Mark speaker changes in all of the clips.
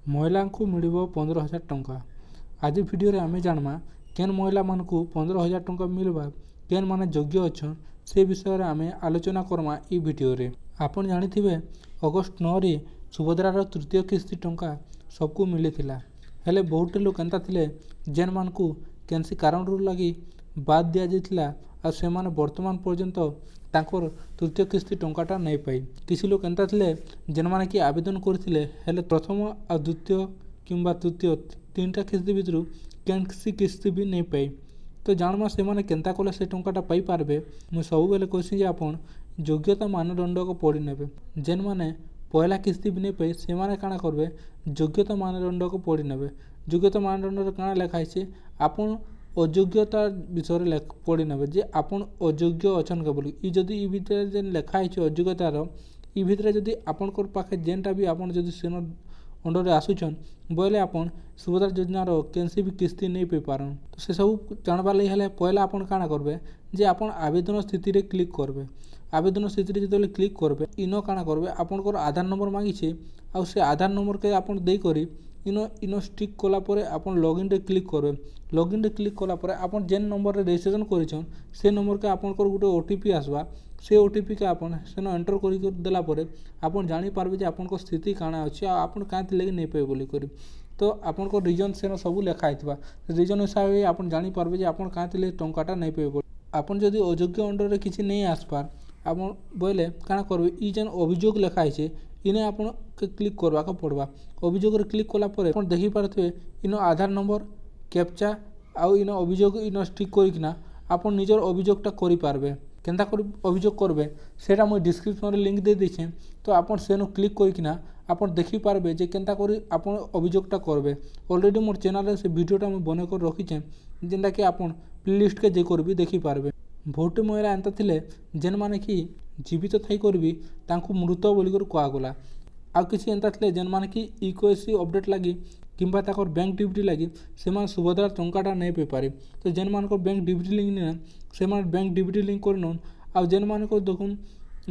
Speaker 1: महिलांकु मिलिबो 15,000 टंका। आज वीडियो आमे जानमा केन महिला मानकु 15,000 टंका मिलवा केन माने योग्य अच्छन से विषय आमे आलोचना करमा ई वीडियो रे। आपण जानिथिबे अगस्त 9 रे सुभद्रार तृतीय किस्ती टंका सबको मिलिथिला। हेले बहुत लोक एंता थिले जेन मानकु केनसी कारण रू लगी बाद दिया जाइथिला आ से माने वर्तमान पर्यंत तांकर तृतीय किस्ती टंकाटा नहीं पाई। किसी लोक एंता थिले जेन माने कि आवेदन करथिले हेले प्रथम आ द्वितीय किंबा तृतीय तीनटा किस्ती भितरु केनसी किस्ती भी नहीं पाई। तो जानमा से माने केंता कले से टंकाटा पाई पारबे। मु सब बेले कहसी जे आपण योग्यता मानदंड को पढ़ी नेबे। जेन माने पहला किस्ती भी नहीं पाई से माने काना करबे योग्यता मानदंड को पढ़ी नेबे। योग्यता मानदंड रे काना लिखा है आपण अयोग्यता विषय पढ़ी नेबे जे आपण अयोग्य अछन के बोली ई जदी ई भितर जेन लिखा है अयोग्यतार ई भितर जदी आपनकर पाखे जेनटा भी आपण जदी सेनो अंडर आसुचन बोले आपण सुभद्रा योजनार केनसी भी किस्ती नहीं पाई पारन। तो से सब जानबा लई हेले पहला आपण काना करबे जे आपण आवेदन स्थिति रे क्लिक करबे। आवेदन स्थिति रे जदले क्लिक करबे इनो काना करबे आपनकर आधार नंबर मांगीछे आ से आधार नंबर के आपण देई करी इनो स्टिक कला परे आपण लॉगिन रे क्लिक करबे। लॉगिन रे क्लिक कला परे आपण जेन नंबर रे रजिस्ट्रेशन करिछन से नंबर के आपनकर गुटे ओटीपी आसबा से ओटीपी के आपण सेनो एंटर करि देला परे आपण जानि पारबे जे आपनकर स्थिति काना अछि आ आपण कांति लेगे नै पाए बोली करी। तो आपनकर रीजन सेनो सब लिखा आइतबा रीजन हिसाब आपण जानि पारबे जे आपण कांति ले टंकाटा नै पाए बोली। आपण जदी अयोग्य अंडर रे किछि नै आसपार आपण बोले काना करबे ई जेन अभियोग लिखा आइछे इने आपण के क्लिक करबा के पड़बा। अभियोग रे क्लिक कला परे आपण देखि पारथबे इनो आधार नंबर कैप्चा आउ इनो अभियोग इनो स्टिक करिकना आपण निजर अभियोगटा करि पारबे। केनता कर अभियोग करबे सेटा मुई डिस्क्रिप्शन रे लिंक दे देछे तो आपण सेनो क्लिक करिकना आपण देखि पारबे जे केनता करी आपण अभियोगटा करबे। ऑलरेडी मोर चैनल रे से वीडियोटा मुई बने कर रखिछे जेनटा कि आपण प्लेलिस्ट के जे करबी देखि पारबे। बहुत महिला एंता थिले जेन माने कि जीवित थाई करबी तांकु मृत बोली कर कहा गला। आ किछि एंता थिले जेन माने कि इक्वेसी अपडेट लागी किंबा ताकर बैंक डिबिटी लागी से माने सुभद्रा टंकाटा नै पे पारे। तो जेन मानकर बैंक डिबिटी लिंक नै से माने बैंक डिबिटी लिंक करनन आ जेन मानकर देखुन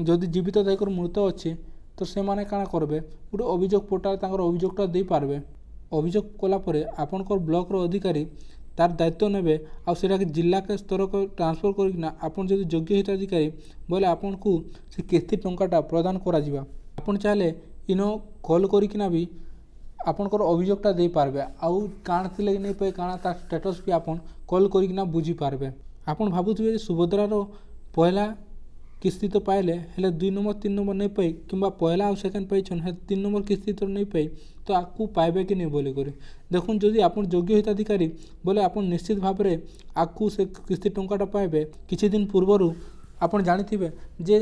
Speaker 1: जदि जीवित थाई कर मृत अछि तो से माने काना करबे गुटे अभियोग पोर्टाल ताकर अभियोगटा दे पारबे। अभियोग कला परे आपनकर ब्लॉक रो अधिकारी तार दायित्व नेबे आ सेटा के जिला के स्तर को ट्रांसफर करिकना आपन जदि योग्य हिताधिकारी बोले आपन को से किस्ती टंकाटा प्रदान करा जिबा। आपन चाहे इनो कॉल करिकना भी आपनकर अभियोगटा दे पारबे आउ काण थिले नै पे काणा तार स्टेटस भी आपन कॉल करिकना बुझी पारबे। आपन भाबुथिबे जे सुभद्रा रो पहला किस्ती तो पाइले हेले 2 नंबर 3 नंबर नहीं पाई किंबा पहला और सेकंड पाइछन हे 3 नंबर किस्ती तो नहीं पाई तो आपको पाइबे कि नहीं बोले करे देखुन जदि आपन योग्य हिताधिकारी बोले आपन निश्चित भाव में आपको से किस्ती टंकाटा पाइबे। किछि दिन पूर्वरु आपन जानिथिबे जे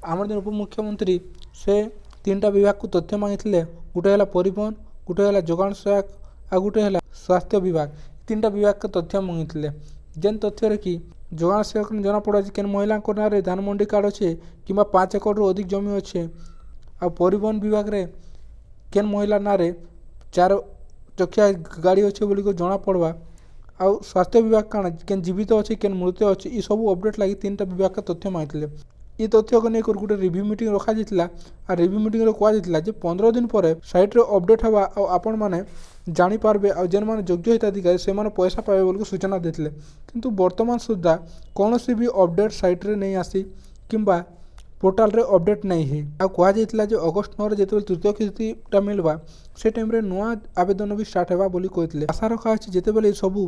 Speaker 1: हमर दिन उपमुख्यमंत्री से 3टा विभाग को तथ्य मांगिथिले गुटे हला परिवहन गुटे हला जोगान सहायक आ गुटे हला स्वास्थ्य विभाग 3टा विभाग के तथ्य मांगिथिले। जेन तथ्य रे कि जोगान सेवक जना पड़ा कि महिला नारे धान मंडी कार्ड अच्छे कि 5 एकड़ रू अधिक जमी अच्छे आ परिवहन विभाग रे केन महिला नारे 4 चकिया गाड़ी अच्छे बोली को जना पड़वा आ स्वास्थ्य विभाग काना केन जीवित अच्छे केन मृत अच्छे ये सब अपडेट लगी 3टा विभाग का तथ्य मांगते ये तथ्य को लेकर गोटे रिव्यू मीटिंग रखा जाता आ रिव्यू मीटिंग रे कहा जाता जे 15 दिन पर साइट रे अपडेट हवा आ आपण माने जानी पारबे आ जेन माने योग्य हिताधिकारी से माने पैसा पाए बोल सूचना देथिले किंतु वर्तमान सुद्धा कौनसी भी अपडेट साइट रे नहीं आसी किंबा पोर्टाल रे अपडेट नहीं है। आ कहा जाइतला जे अगस्त 9 रे जेतेबेल तृतीय किस्तीटा मिलवा से टाइम रे नुआ आवेदन भी स्टार्ट हेबा बोली कहथिले। आशा रखा अछि जेतेबेल सब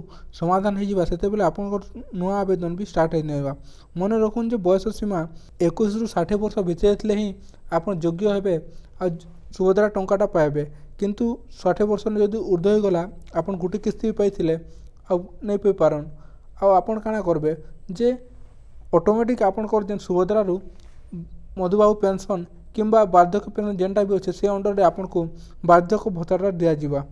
Speaker 1: समाधान हो जिबा सेतेबेल आपनकर नुआ आवेदन भी स्टार्ट हो नेबा। मन रखुन जे बयस सीमा 21 रु 60 वर्ष भितर ही आपन योग्य हेबे आ सुभद्रा टंकाटा पाइबे किंतु 60 वर्ष जदि ऊर्ध्व हो गला आपन गुटे किस्ती पाइथिले आ नहीं पाई पारन आ आपन काना करबे जे ऑटोमेटिक आपनकर जेन सुभद्रा रु मधुबाबू पेंशन किंबा वार्धक्य पेंशन जेनटा भी अच्छे से अंडर रे आपन को वार्धक्य भत्ता दिया जिबा।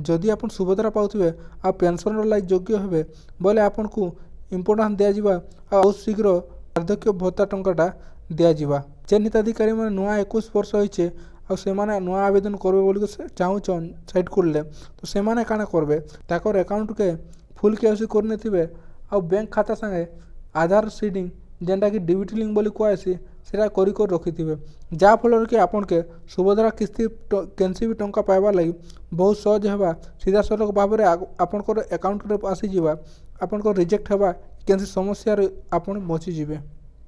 Speaker 1: जदि आपन सुभद्रा पाउथिबे आ पेंशन लाई योग्य हेबे बोले आपन को इम्पोर्टेंस दिया जिबा आ बहुत शीघ्र वार्धक्य भत्ता टंकाटा दिया जिबा। जेन हिताधिकारी माने नुआ 21 वर्ष होइछे आ से माने नुआ आवेदन करबे बोली चाहूछन साइट खोलले तो से माने काना करबे ताकर अकाउंट के फुल केवाईसी करने थिबे आ बैंक खाता संगे आधार सीडिंग जेनटा कि डीबीटी लिंक बोली कहसी সেটা করি রଖିথিবে যাফଳରେ କି ଆପଣକେ ସୁଭଦ୍ରା କିସ୍ତି କେନ୍ସି ବି ଟଙ୍କା ପାଇବାର୍ ଲାଗି ବହୁତ ସହଜ ହେବା ସିଧାସଳଖ ଭାବରେ ଆପଣଙ୍କର ଆକାଉଣ୍ଟରେ ଆସିଯିବା ଆପଣଙ୍କର ରିଜେକ୍ଟ ହେବା କେନ୍ସି ସମସ୍ୟାରେ ଆପଣ ବଞ୍ଚିଯିବେ।